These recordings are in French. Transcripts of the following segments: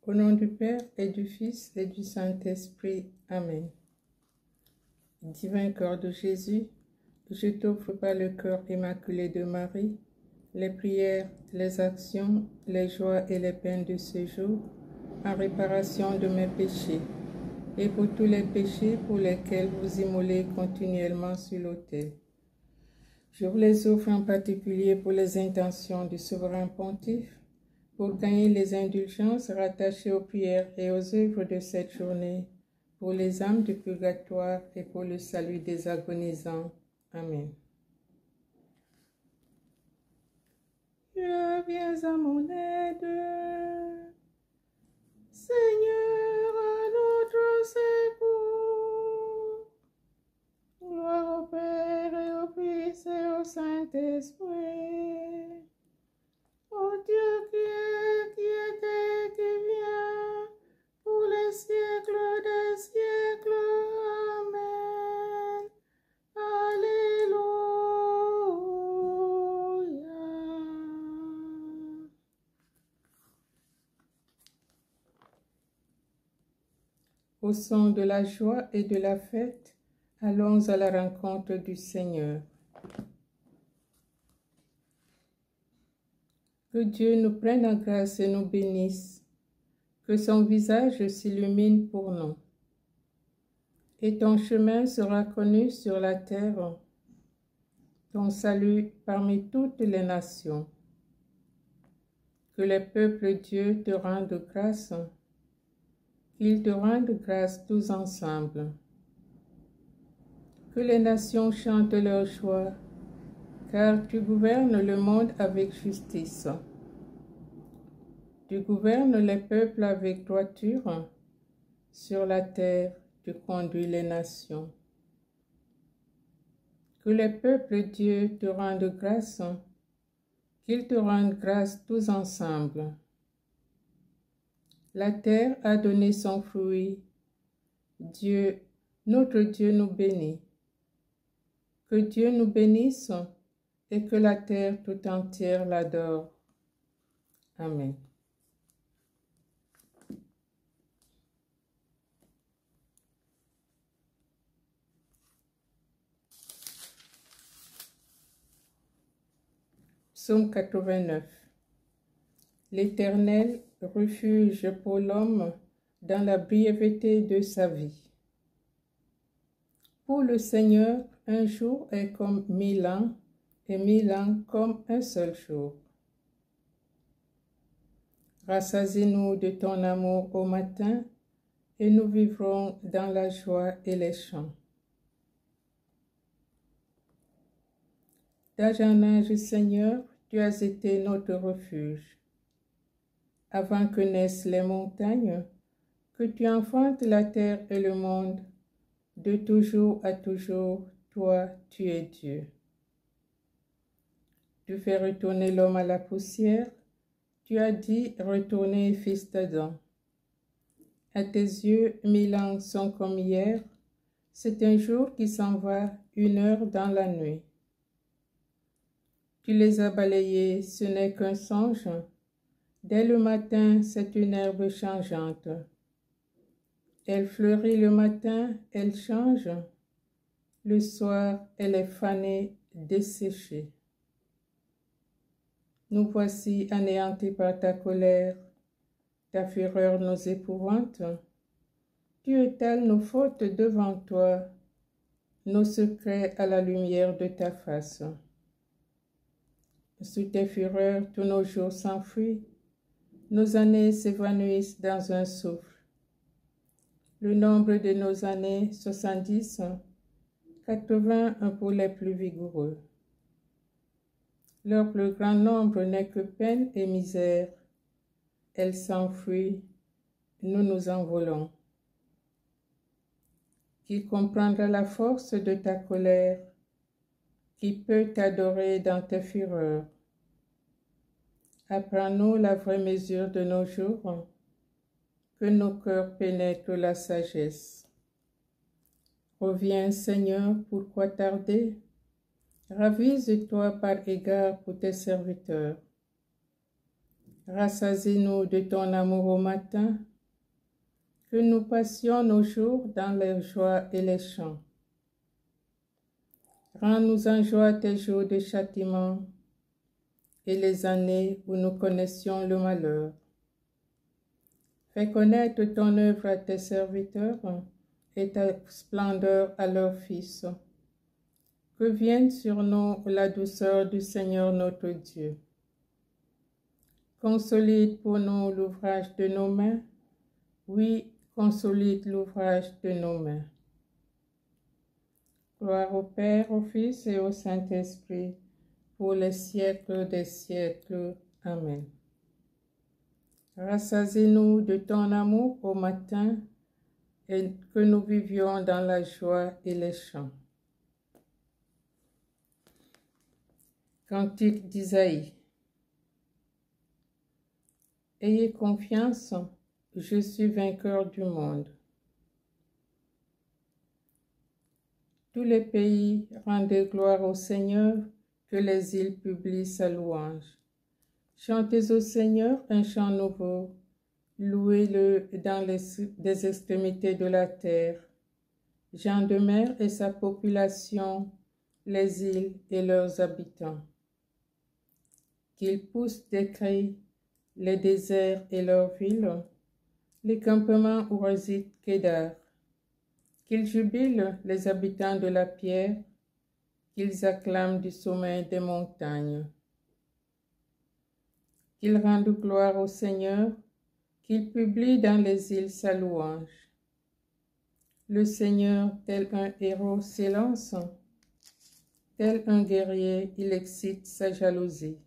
Au nom du Père et du Fils et du Saint-Esprit. Amen. Divin cœur de Jésus, je t'offre par le cœur immaculé de Marie, les prières, les actions, les joies et les peines de ce jour, en réparation de mes péchés, et pour tous les péchés pour lesquels vous immolez continuellement sur l'autel. Je vous les offre en particulier pour les intentions du souverain pontife, pour gagner les indulgences rattachées aux prières et aux œuvres de cette journée, pour les âmes du purgatoire et pour le salut des agonisants. Amen. Je viens à mon aide, Seigneur, à notre secours. Gloire au Père et au Fils et au Saint-Esprit. Ô Dieu qui était et qui vient, pour les siècles des siècles. Amen. Alléluia. Au son de la joie et de la fête, allons à la rencontre du Seigneur. Que Dieu nous prenne en grâce et nous bénisse, que son visage s'illumine pour nous. Et ton chemin sera connu sur la terre, ton salut parmi toutes les nations. Que les peuples Dieu te rendent grâce, qu'ils te rendent grâce tous ensemble. Que les nations chantent leur joie, car tu gouvernes le monde avec justice. Tu gouvernes les peuples avec droiture, sur la terre tu conduis les nations. Que les peuples Dieu te rendent grâce, qu'ils te rendent grâce tous ensemble. La terre a donné son fruit, Dieu, notre Dieu nous bénit. Que Dieu nous bénisse et que la terre tout entière l'adore. Amen. Psaume 89. L'Éternel, refuge pour l'homme dans la brièveté de sa vie. Pour le Seigneur, un jour est comme 1000 ans, et 1000 ans comme un seul jour. Rassasie-nous de ton amour au matin, et nous vivrons dans la joie et les chants. D'âge en âge, Seigneur, tu as été notre refuge. Avant que naissent les montagnes, que tu enfantes la terre et le monde, de toujours à toujours, toi, tu es Dieu. Tu fais retourner l'homme à la poussière, tu as dit, retournez, fils d'Adam. À tes yeux, 1000 ans sont comme hier, c'est un jour qui s'en va, 1 heure dans la nuit. Tu les as balayés, ce n'est qu'un songe. Dès le matin, c'est une herbe changeante. Elle fleurit le matin, elle change. Le soir, elle est fanée, desséchée. Nous voici anéantis par ta colère. Ta fureur nous épouvante. Tu étales nos fautes devant toi, nos secrets à la lumière de ta face. Sous tes fureurs, tous nos jours s'enfuient, nos années s'évanouissent dans un souffle. Le nombre de nos années, 70, 80 pour les plus vigoureux. Leur plus grand nombre n'est que peine et misère. Elles s'enfuient, nous nous envolons. Qui comprendra la force de ta colère? Qui peut t'adorer dans tes fureurs? Apprends-nous la vraie mesure de nos jours, que nos cœurs pénètrent la sagesse. Reviens, Seigneur, pourquoi tarder? Ravise-toi par égard pour tes serviteurs. Rassasie-nous de ton amour au matin, que nous passions nos jours dans les joies et les chants. Rends-nous en joie tes jours de châtiment et les années où nous connaissions le malheur. Fais connaître ton œuvre à tes serviteurs et ta splendeur à leurs fils. Que vienne sur nous la douceur du Seigneur notre Dieu. Consolide pour nous l'ouvrage de nos mains. Oui, consolide l'ouvrage de nos mains. Gloire au Père, au Fils et au Saint-Esprit, pour les siècles des siècles. Amen. Rassasie-nous de ton amour au matin et que nous vivions dans la joie et les chants. Cantique d'Isaïe. Ayez confiance, je suis vainqueur du monde. Tous les pays rendez gloire au Seigneur, que les îles publient sa louange. Chantez au Seigneur un chant nouveau, louez-le dans des extrémités de la terre. Gens de mer et sa population, les îles et leurs habitants. Qu'ils poussent des cris, les déserts et leurs villes, les campements où réside Kédar. Qu'ils jubilent les habitants de la pierre, qu'ils acclament du sommet des montagnes. Qu'ils rendent gloire au Seigneur, qu'ils publient dans les îles sa louange. Le Seigneur, tel un héros, s'élance, tel un guerrier, il excite sa jalousie.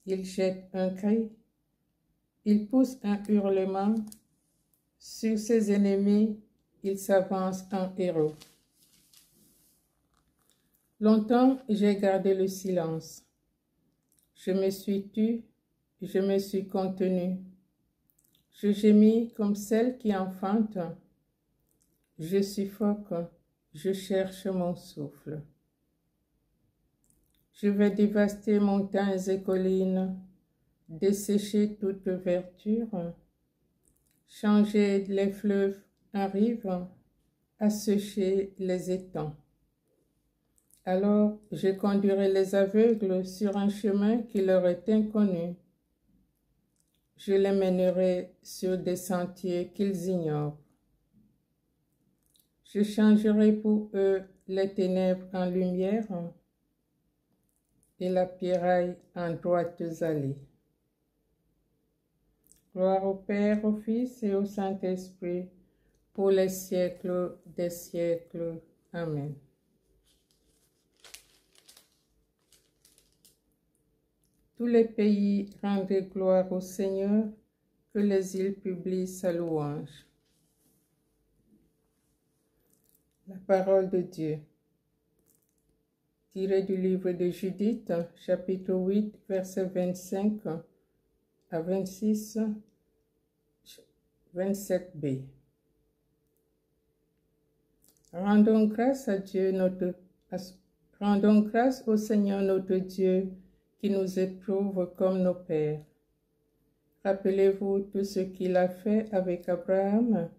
Il jette un cri, il pousse un hurlement, sur ses ennemis, il s'avance en héros. Longtemps j'ai gardé le silence. Je me suis tue, je me suis contenue. Je gémis comme celle qui enfante. Je suffoque, je cherche mon souffle. Je vais dévaster montagnes et collines, dessécher toute verdure, changer les fleuves en rives, assécher les étangs. Alors je conduirai les aveugles sur un chemin qui leur est inconnu. Je les mènerai sur des sentiers qu'ils ignorent. Je changerai pour eux les ténèbres en lumière et la pierraille en droites allées. Gloire au Père, au Fils et au Saint-Esprit, pour les siècles des siècles. Amen. Tous les pays rendent gloire au Seigneur, que les îles publient sa louange. La parole de Dieu. Tiré du livre de Judith, chapitre 8, versets 25 à 26, 27b. Rendons grâce au Seigneur notre Dieu, qui nous éprouve comme nos pères. Rappelez-vous tout ce qu'il a fait avec Abraham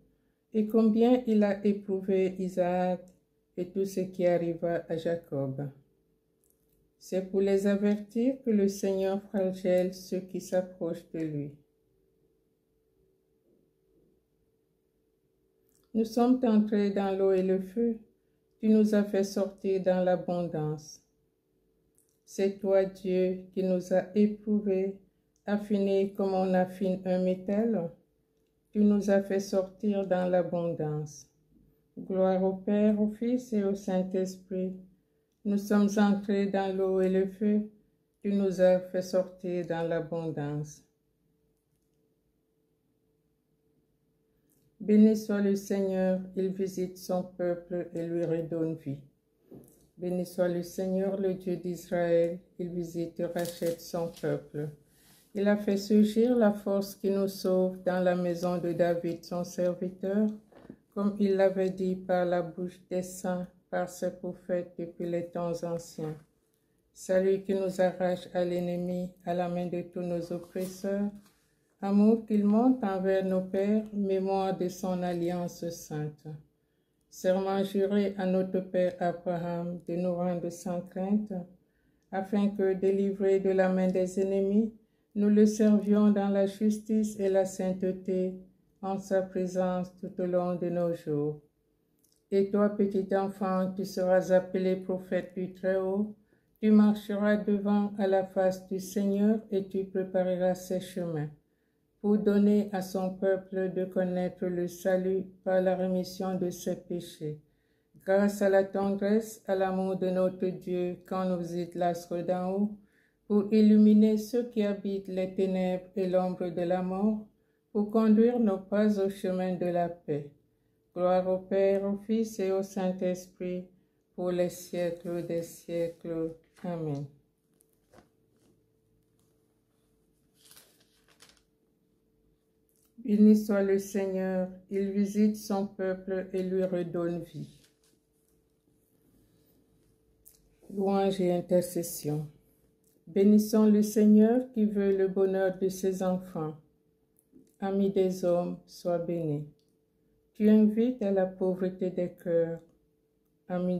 et combien il a éprouvé Isaac et tout ce qui arriva à Jacob. C'est pour les avertir que le Seigneur flagelle ceux qui s'approchent de lui. Nous sommes entrés dans l'eau et le feu, tu nous as fait sortir dans l'abondance. C'est toi, Dieu, qui nous as éprouvés, affinés comme on affine un métal. Tu nous as fait sortir dans l'abondance. Gloire au Père, au Fils et au Saint-Esprit. Nous sommes entrés dans l'eau et le feu. Tu nous as fait sortir dans l'abondance. Béni soit le Seigneur, il visite son peuple et lui redonne vie. Béni soit le Seigneur, le Dieu d'Israël, il visite et rachète son peuple. Il a fait surgir la force qui nous sauve dans la maison de David, son serviteur, comme il l'avait dit par la bouche des saints, par ses prophètes depuis les temps anciens. Salut qui nous arrache à l'ennemi, à la main de tous nos oppresseurs. Amour qu'il monte envers nos pères, mémoire de son alliance sainte. Serment juré à notre Père Abraham de nous rendre sans crainte, afin que, délivrés de la main des ennemis, nous le servions dans la justice et la sainteté, en sa présence tout au long de nos jours. Et toi, petit enfant, tu seras appelé prophète du Très-Haut, tu marcheras devant à la face du Seigneur et tu prépareras ses chemins, pour donner à son peuple de connaître le salut par la rémission de ses péchés. Grâce à la tendresse, à l'amour de notre Dieu, quand nous visite l'astre d'en haut, pour illuminer ceux qui habitent les ténèbres et l'ombre de la mort, pour conduire nos pas au chemin de la paix. Gloire au Père, au Fils et au Saint-Esprit, pour les siècles des siècles. Amen. Béni soit le Seigneur, il visite son peuple et lui redonne vie. Louange et intercession. Bénissons le Seigneur qui veut le bonheur de ses enfants. Ami des hommes, sois béni. Tu invites à la pauvreté des cœurs. Ami